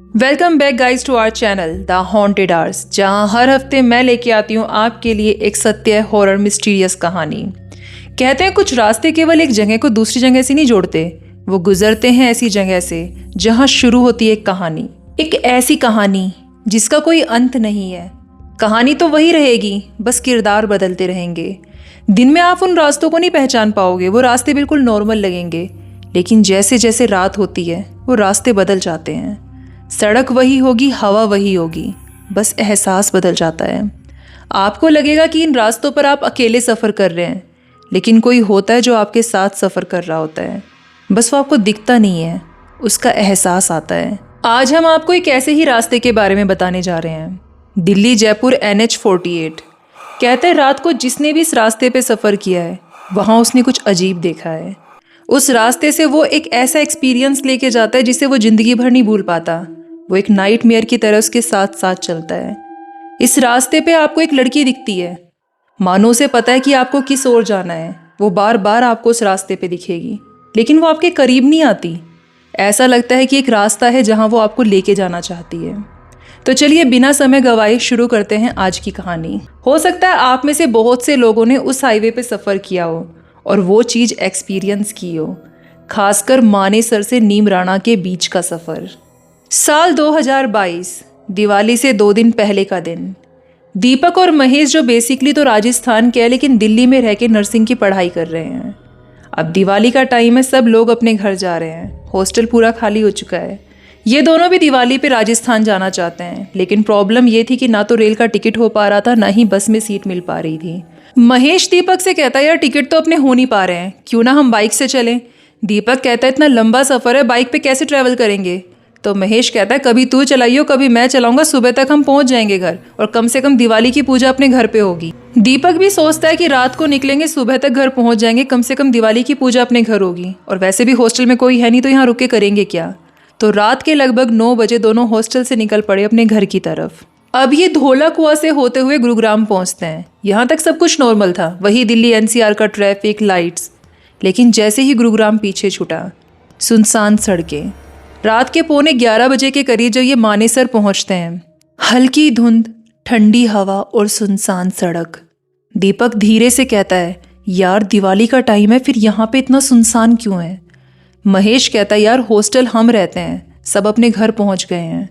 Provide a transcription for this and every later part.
Welcome back guys to our channel the haunted hours, जहां हर हफ्ते मैं लेके आती हूँ आपके लिए एक सत्य हॉरर मिस्टीरियस कहानी। कहते हैं कुछ रास्ते केवल एक जगह को दूसरी जगह से नहीं जोड़ते, वो गुजरते हैं ऐसी जगह से जहां शुरू होती है एक कहानी। एक ऐसी कहानी जिसका कोई अंत नहीं है। कहानी तो वही रहेगी, बस किरदार बदलते रहेंगे। दिन में आप उन रास्तों को नहीं पहचान पाओगे, वो रास्ते बिल्कुल नॉर्मल लगेंगे, लेकिन जैसे जैसे रात होती है वो रास्ते बदल जाते हैं। सड़क वही होगी, हवा वही होगी, बस एहसास बदल जाता है। आपको लगेगा कि इन रास्तों पर आप अकेले सफ़र कर रहे हैं, लेकिन कोई होता है जो आपके साथ सफ़र कर रहा होता है, बस वो आपको दिखता नहीं है, उसका एहसास आता है। आज हम आपको एक ऐसे ही रास्ते के बारे में बताने जा रहे हैं, दिल्ली जयपुर NH48। कहते हैं रात को जिसने भी इस रास्ते पे सफ़र किया है वहाँ उसने कुछ अजीब देखा है। उस रास्ते से वो एक ऐसा एक्सपीरियंस लेके जाता है जिसे वो ज़िंदगी भर नहीं भूल पाता। वो एक नाइटमेयर की तरह उसके साथ साथ चलता है। इस रास्ते पे आपको एक लड़की दिखती है, मानो उसे पता है कि आपको किस ओर जाना है। वो बार बार आपको उस रास्ते पे दिखेगी, लेकिन वो आपके करीब नहीं आती। ऐसा लगता है कि एक रास्ता है जहाँ वो आपको लेके जाना चाहती है। तो चलिए बिना समय गवाए शुरू करते हैं आज की कहानी। हो सकता है आप में से बहुत से लोगों ने उस हाईवे पे सफ़र किया हो और वो चीज़ एक्सपीरियंस की हो, खासकर मानेसर से नीमराणा के बीच का सफ़र। साल 2022, दिवाली से 2 दिन पहले का दिन। दीपक और महेश जो बेसिकली तो राजस्थान के हैं, लेकिन दिल्ली में रह के नर्सिंग की पढ़ाई कर रहे हैं। अब दिवाली का टाइम है, सब लोग अपने घर जा रहे हैं, हॉस्टल पूरा खाली हो चुका है। ये दोनों भी दिवाली पे राजस्थान जाना चाहते हैं, लेकिन प्रॉब्लम ये थी कि ना तो रेल का टिकट हो पा रहा था, ना ही बस में सीट मिल पा रही थी। महेश दीपक से कहता है यार टिकट तो अपने हो नहीं पा रहे हैं, क्यों ना हम बाइक से चलें। दीपक कहता है इतना लंबा सफ़र है, बाइक पे कैसे ट्रैवल करेंगे। तो महेश कहता है कभी तू चलाइयो कभी मैं चलाऊंगा, सुबह तक हम पहुंच जाएंगे घर, और कम से कम दिवाली की पूजा अपने घर पे होगी। दीपक भी सोचता है कि रात को निकलेंगे, सुबह तक घर पहुंच जाएंगे, कम से कम दिवाली की पूजा अपने घर होगी, और वैसे भी हॉस्टल में कोई है नहीं तो यहाँ रुक के करेंगे क्या। तो रात के लगभग 9 बजे दोनों हॉस्टल से निकल पड़े अपने घर की तरफ। अब ये धोला कुआं से होते हुए गुरुग्राम पहुंचते हैं। यहाँ तक सब कुछ नॉर्मल था, वही दिल्ली NCR का ट्रैफिक, लाइट्स। लेकिन जैसे ही गुरुग्राम पीछे छूटा, सुनसान सड़कें। रात के 11:15 बजे के करीब जब ये मानेसर पहुंचते हैं, हल्की धुंध, ठंडी हवा और सुनसान सड़क। दीपक धीरे से कहता है यार दिवाली का टाइम है, फिर यहाँ पे इतना सुनसान क्यों है। महेश कहता है यार हॉस्टल हम रहते हैं, सब अपने घर पहुंच गए हैं।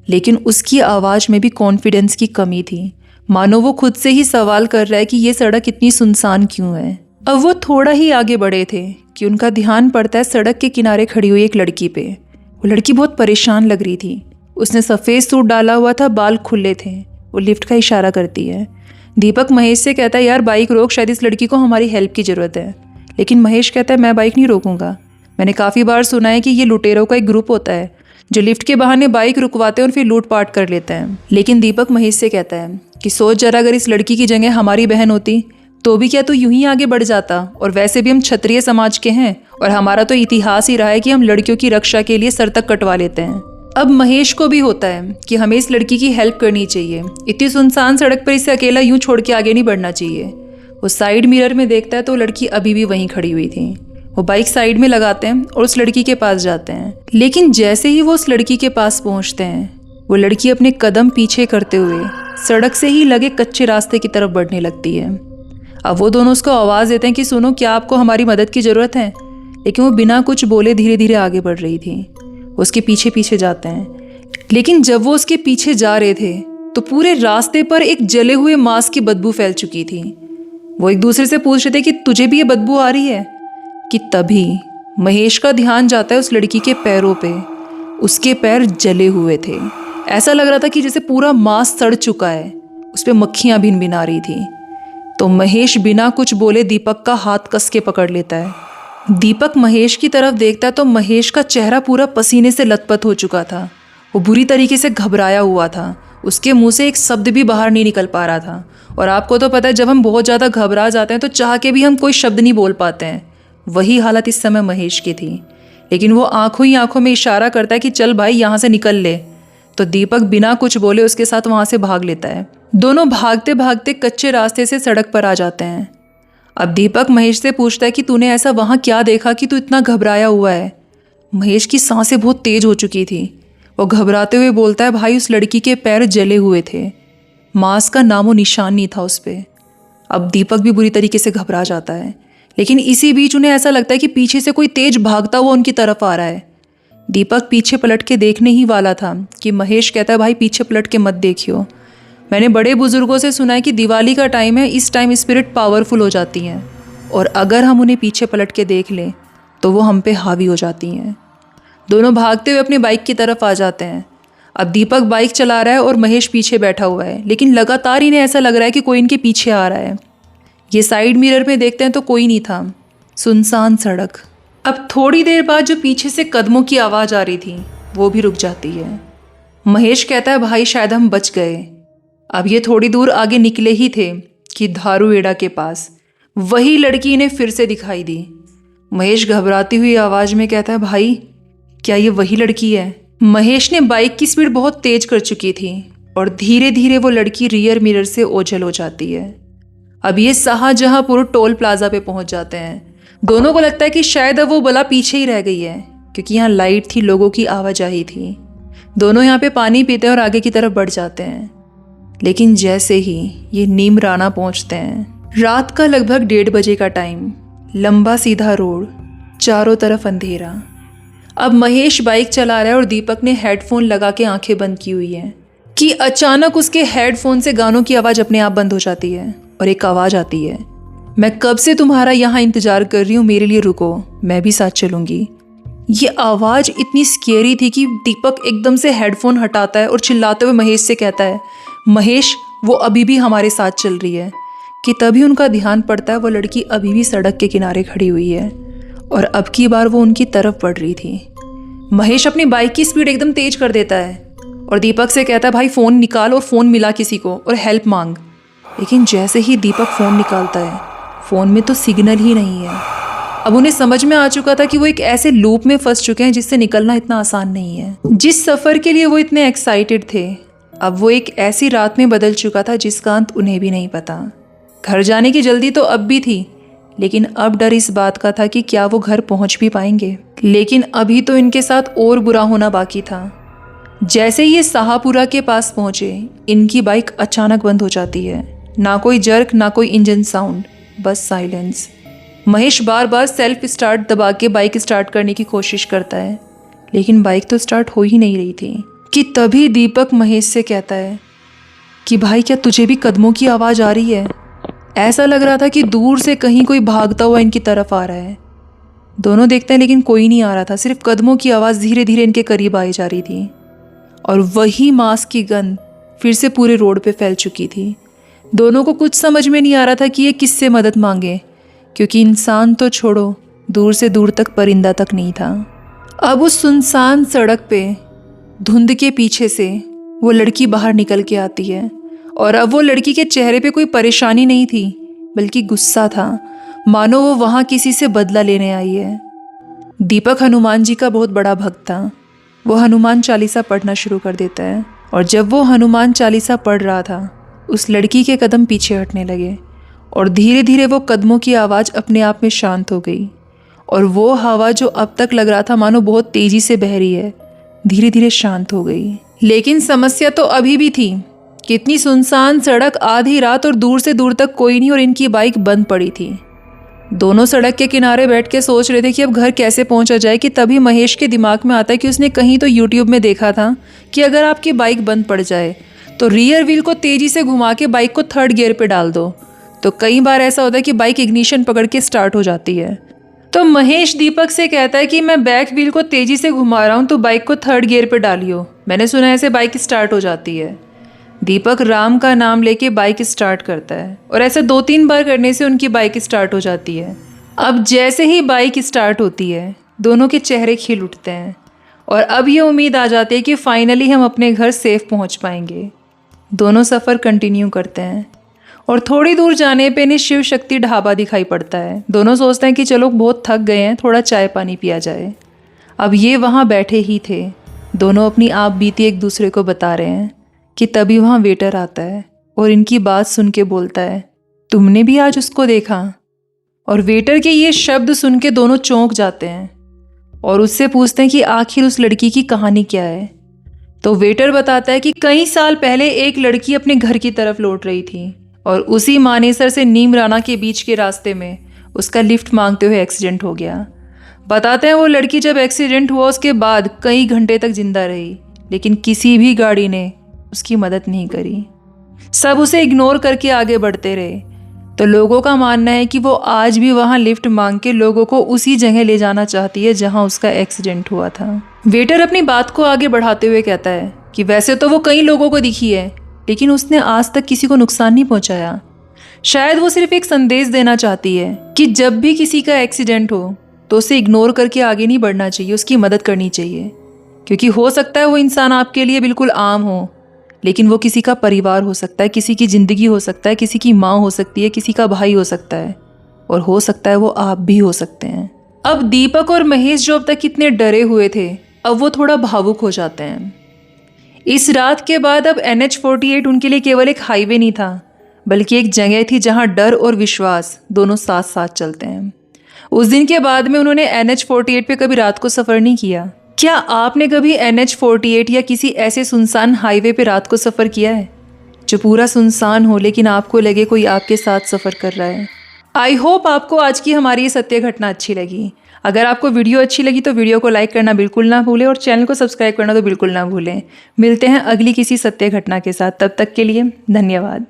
लेकिन उसकी आवाज़ में भी कॉन्फिडेंस की कमी थी, मानो वो खुद से ही सवाल कर रहा है कि ये सड़क इतनी सुनसान क्यों है। अब वो थोड़ा ही आगे बढ़े थे कि उनका ध्यान पड़ता है सड़क के किनारे खड़ी हुई एक लड़की पे। वो लड़की बहुत परेशान लग रही थी, उसने सफ़ेद सूट डाला हुआ था, बाल खुले थे। वो लिफ्ट का इशारा करती है। दीपक महेश से कहता है यार बाइक रोक, शायद इस लड़की को हमारी हेल्प की ज़रूरत है। लेकिन महेश कहता है मैं बाइक नहीं रोकूंगा। मैंने काफ़ी बार सुना है कि ये लुटेरों का एक ग्रुप होता है जो लिफ्ट के बहाने बाइक रुकवाते हैं और फिर लूटपाट कर लेते हैं। लेकिन दीपक महेश से कहता है कि सोच जरा, अगर इस लड़की की जगह हमारी बहन होती तो भी क्या तू यूं ही आगे बढ़ जाता। और वैसे भी हम क्षत्रिय समाज के हैं और हमारा तो इतिहास ही रहा है कि हम लड़कियों की रक्षा के लिए सर तक कटवा लेते हैं। अब महेश को भी होता है कि हमें इस लड़की की हेल्प करनी चाहिए, इतनी सुनसान सड़क पर इसे अकेला यूं छोड़ के आगे नहीं बढ़ना चाहिए। वो साइड मिरर में देखता है तो लड़की अभी भी वहीं खड़ी हुई थी। वो बाइक साइड में लगाते हैं और उस लड़की के पास जाते हैं। लेकिन जैसे ही वो उस लड़की के पास पहुंचते हैं, वो लड़की अपने कदम पीछे करते हुए सड़क से ही लगे कच्चे रास्ते की तरफ बढ़ने लगती है। अब वो दोनों उसको आवाज़ देते हैं कि सुनो क्या आपको हमारी मदद की ज़रूरत है। लेकिन वो बिना कुछ बोले धीरे धीरे आगे बढ़ रही थी। उसके पीछे पीछे जाते हैं। लेकिन जब वो उसके पीछे जा रहे थे तो पूरे रास्ते पर एक जले हुए मांस की बदबू फैल चुकी थी। वो एक दूसरे से पूछ रहे थे कि तुझे भी ये बदबू आ रही है। कि तभी महेश का ध्यान जाता है उस लड़की के पैरों पे। उसके पैर जले हुए थे, ऐसा लग रहा था कि जैसे पूरा मांस सड़ चुका है, उस पर मक्खियाँ भिन भिन आ रही थी। तो महेश बिना कुछ बोले दीपक का हाथ कस के पकड़ लेता है। दीपक महेश की तरफ देखता है तो महेश का चेहरा पूरा पसीने से लथपथ हो चुका था। वो बुरी तरीके से घबराया हुआ था, उसके मुंह से एक शब्द भी बाहर नहीं निकल पा रहा था। और आपको तो पता है जब हम बहुत ज़्यादा घबरा जाते हैं तो चाह के भी हम कोई शब्द नहीं बोल पाते हैं। वही हालत इस समय महेश की थी। लेकिन वो आंखों ही आंखों में इशारा करता है कि चल भाई यहाँ से निकल ले। तो दीपक बिना कुछ बोले उसके साथ वहाँ से भाग लेता है। दोनों भागते भागते कच्चे रास्ते से सड़क पर आ जाते हैं। अब दीपक महेश से पूछता है कि तूने ऐसा वहाँ क्या देखा कि तू इतना घबराया हुआ है। महेश की सांसें बहुत तेज हो चुकी थी। वो घबराते हुए बोलता है, भाई उस लड़की के पैर जले हुए थे, मांस का नामो निशान नहीं था उस पर। अब दीपक भी बुरी तरीके से घबरा जाता है, लेकिन इसी बीच उन्हें ऐसा लगता है कि पीछे से कोई तेज भागता हुआ उनकी तरफ आ रहा है। दीपक पीछे पलट के देखने ही वाला था कि महेश कहता है, भाई पीछे पलट के मत देखियो, मैंने बड़े बुजुर्गों से सुना है कि दिवाली का टाइम है, इस टाइम स्पिरिट पावरफुल हो जाती हैं और अगर हम उन्हें पीछे पलट के देख लें तो वो हम पे हावी हो जाती हैं। दोनों भागते हुए अपनी बाइक की तरफ आ जाते हैं। अब दीपक बाइक चला रहा है और महेश पीछे बैठा हुआ है, लेकिन लगातार इन्हें ऐसा लग रहा है कि कोई इनके पीछे आ रहा है। ये साइड मिरर में देखते हैं तो कोई नहीं था, सुनसान सड़क। अब थोड़ी देर बाद जो पीछे से कदमों की आवाज़ आ रही थी वो भी रुक जाती है। महेश कहता है, भाई शायद हम बच गए। अब ये थोड़ी दूर आगे निकले ही थे कि धारूएड़ा के पास वही लड़की इन्हें फिर से दिखाई दी। महेश घबराती हुई आवाज़ में कहता है, भाई क्या ये वही लड़की है? महेश ने बाइक की स्पीड बहुत तेज कर चुकी थी और धीरे धीरे वो लड़की रियर मिरर से ओझल हो जाती है। अब ये शाहजहांपुर टोल प्लाजा पे पहुंच जाते हैं। दोनों को लगता है कि शायद अब वो बला पीछे ही रह गई है, क्योंकि यहाँ लाइट थी, लोगों की आवाजाही थी। दोनों यहाँ पे पानी पीते हैं और आगे की तरफ बढ़ जाते हैं। लेकिन जैसे ही ये नीमराना पहुंचते हैं, रात का लगभग 1:30 बजे का टाइम, लंबा सीधा रोड, चारों तरफ अंधेरा। अब महेश बाइक चला रहा है और दीपक ने हेडफोन लगा के आंखें बंद की हुई हैं कि अचानक उसके हेडफोन से गानों की आवाज़ अपने आप बंद हो जाती है और एक आवाज़ आती है, मैं कब से तुम्हारा यहाँ इंतज़ार कर रही हूँ, मेरे लिए रुको, मैं भी साथ चलूँगी। ये आवाज़ इतनी स्केरी थी कि दीपक एकदम से हेडफोन हटाता है और चिल्लाते हुए महेश से कहता है, महेश वो अभी भी हमारे साथ चल रही है। कि तभी उनका ध्यान पड़ता है वो लड़की अभी भी सड़क के किनारे खड़ी हुई है और अब की बार वो उनकी तरफ बढ़ रही थी। महेश अपनी बाइक की स्पीड एकदम तेज कर देता है और दीपक से कहता है, भाई फ़ोन निकाल और फ़ोन मिला किसी को और हेल्प मांग। लेकिन जैसे ही दीपक फ़ोन निकालता है, फ़ोन में तो सिग्नल ही नहीं है। अब उन्हें समझ में आ चुका था कि वो एक ऐसे लूप में फंस चुके हैं जिससे निकलना इतना आसान नहीं है। जिस सफ़र के लिए वो इतने एक्साइटेड थे, अब वो एक ऐसी रात में बदल चुका था जिसका अंत उन्हें भी नहीं पता। घर जाने की जल्दी तो अब भी थी, लेकिन अब डर इस बात का था कि क्या वो घर पहुंच भी पाएंगे। लेकिन अभी तो इनके साथ और बुरा होना बाकी था। जैसे ही ये शाहपुरा के पास पहुंचे, इनकी बाइक अचानक बंद हो जाती है। ना कोई जर्क, ना कोई इंजन साउंड, बस साइलेंस। महेश बार बार सेल्फ स्टार्ट दबा के बाइक स्टार्ट करने की कोशिश करता है, लेकिन बाइक तो स्टार्ट हो ही नहीं रही थी कि तभी दीपक महेश से कहता है कि भाई क्या तुझे भी कदमों की आवाज़ आ रही है? ऐसा लग रहा था कि दूर से कहीं कोई भागता हुआ इनकी तरफ आ रहा है। दोनों देखते हैं लेकिन कोई नहीं आ रहा था, सिर्फ कदमों की आवाज़ धीरे धीरे इनके करीब आई जा रही थी और वही मांस की गंध फिर से पूरे रोड पे फैल चुकी थी। दोनों को कुछ समझ में नहीं आ रहा था कि ये किससे मदद मांगे, क्योंकि इंसान तो छोड़ो, दूर से दूर तक परिंदा तक नहीं था। अब उस सुनसान सड़क पे धुंध के पीछे से वो लड़की बाहर निकल के आती है और अब वो लड़की के चेहरे पे कोई परेशानी नहीं थी, बल्कि गुस्सा था, मानो वो वहाँ किसी से बदला लेने आई है। दीपक हनुमान जी का बहुत बड़ा भक्त था। वो हनुमान चालीसा पढ़ना शुरू कर देता है और जब वो हनुमान चालीसा पढ़ रहा था, उस लड़की के कदम पीछे हटने लगे और धीरे धीरे वो कदमों की आवाज़ अपने आप में शांत हो गई और वो हवा जो अब तक लग रहा था मानो बहुत तेज़ी से बह रही है, धीरे धीरे शांत हो गई। लेकिन समस्या तो अभी भी थी। कितनी सुनसान सड़क, आधी रात और दूर से दूर तक कोई नहीं और इनकी बाइक बंद पड़ी थी। दोनों सड़क के किनारे बैठ के सोच रहे थे कि अब घर कैसे पहुंचा जाए कि तभी महेश के दिमाग में आता है कि उसने कहीं तो यूट्यूब में देखा था कि अगर आपकी बाइक बंद पड़ जाए तो रियर व्हील को तेज़ी से घुमा के बाइक को 3rd गियर पे डाल दो। तो कई बार ऐसा होता है कि बाइक इग्निशन पकड़ के स्टार्ट हो जाती है। तो महेश दीपक से कहता है कि मैं बैक व्हील को तेज़ी से घुमा रहा हूँ तो बाइक को 3rd गियर पे डालियो, मैंने सुना है ऐसे बाइक स्टार्ट हो जाती है। दीपक राम का नाम लेके बाइक स्टार्ट करता है और ऐसे 2-3 बार करने से उनकी बाइक स्टार्ट हो जाती है। अब जैसे ही बाइक स्टार्ट होती है, दोनों के चेहरे खिल उठते हैं और अब ये उम्मीद आ जाती है कि फाइनली हम अपने घर सेफ पहुंच पाएंगे। दोनों सफ़र कंटिन्यू करते हैं और थोड़ी दूर जाने पे इन्हें शिव शक्ति ढाबा दिखाई पड़ता है। दोनों सोचते हैं कि चलो बहुत थक गए हैं, थोड़ा चाय पानी पिया जाए। अब ये वहाँ बैठे ही थे, दोनों अपनी आप बीती एक दूसरे को बता रहे हैं कि तभी वहाँ वेटर आता है और इनकी बात सुन के बोलता है, तुमने भी आज उसको देखा? और वेटर के ये शब्द सुन के दोनों चौंक जाते हैं और उससे पूछते हैं कि आखिर उस लड़की की कहानी क्या है। तो वेटर बताता है कि कई साल पहले एक लड़की अपने घर की तरफ लौट रही थी और उसी मानेसर से नीमराना के बीच के रास्ते में उसका लिफ्ट मांगते हुए एक्सीडेंट हो गया। बताते हैं वो लड़की जब एक्सीडेंट हुआ उसके बाद कई घंटे तक जिंदा रही, लेकिन किसी भी गाड़ी ने उसकी मदद नहीं करी। सब उसे इग्नोर करके आगे बढ़ते रहे। तो लोगों का मानना है कि वो आज भी वहाँ लिफ्ट मांग के लोगों को उसी जगह ले जाना चाहती है जहाँ उसका एक्सीडेंट हुआ था। वेटर अपनी बात को आगे बढ़ाते हुए कहता है कि वैसे तो वो कई लोगों को दिखी है, लेकिन उसने आज तक किसी को नुकसान नहीं पहुंचाया। शायद वो सिर्फ एक संदेश देना चाहती है कि जब भी किसी का एक्सीडेंट हो तो उसे इग्नोर करके आगे नहीं बढ़ना चाहिए, उसकी मदद करनी चाहिए। क्योंकि हो सकता है वो इंसान आपके लिए बिल्कुल आम हो, लेकिन वो किसी का परिवार हो सकता है, किसी की ज़िंदगी हो सकता है, किसी की माँ हो सकती है, किसी का भाई हो सकता है, और हो सकता है वो आप भी हो सकते हैं। अब दीपक और महेश जो अब तक कितने डरे हुए थे, अब वो थोड़ा भावुक हो जाते हैं। इस रात के बाद अब NH-48 उनके लिए केवल एक हाईवे नहीं था, बल्कि एक जगह थी जहाँ डर और विश्वास दोनों साथ साथ चलते हैं। उस दिन के बाद में उन्होंने NH-48 पे कभी रात को सफ़र नहीं किया। क्या आपने कभी NH-48 या किसी ऐसे सुनसान हाईवे पे रात को सफ़र किया है जो पूरा सुनसान हो, लेकिन आपको लगे कोई आपके साथ सफ़र कर रहा है? आई होप आपको आज की हमारी ये सत्य घटना अच्छी लगी। अगर आपको वीडियो अच्छी लगी तो वीडियो को लाइक करना बिल्कुल ना भूलें और चैनल को सब्सक्राइब करना तो बिल्कुल ना भूलें। मिलते हैं अगली किसी सत्य घटना के साथ, तब तक के लिए धन्यवाद।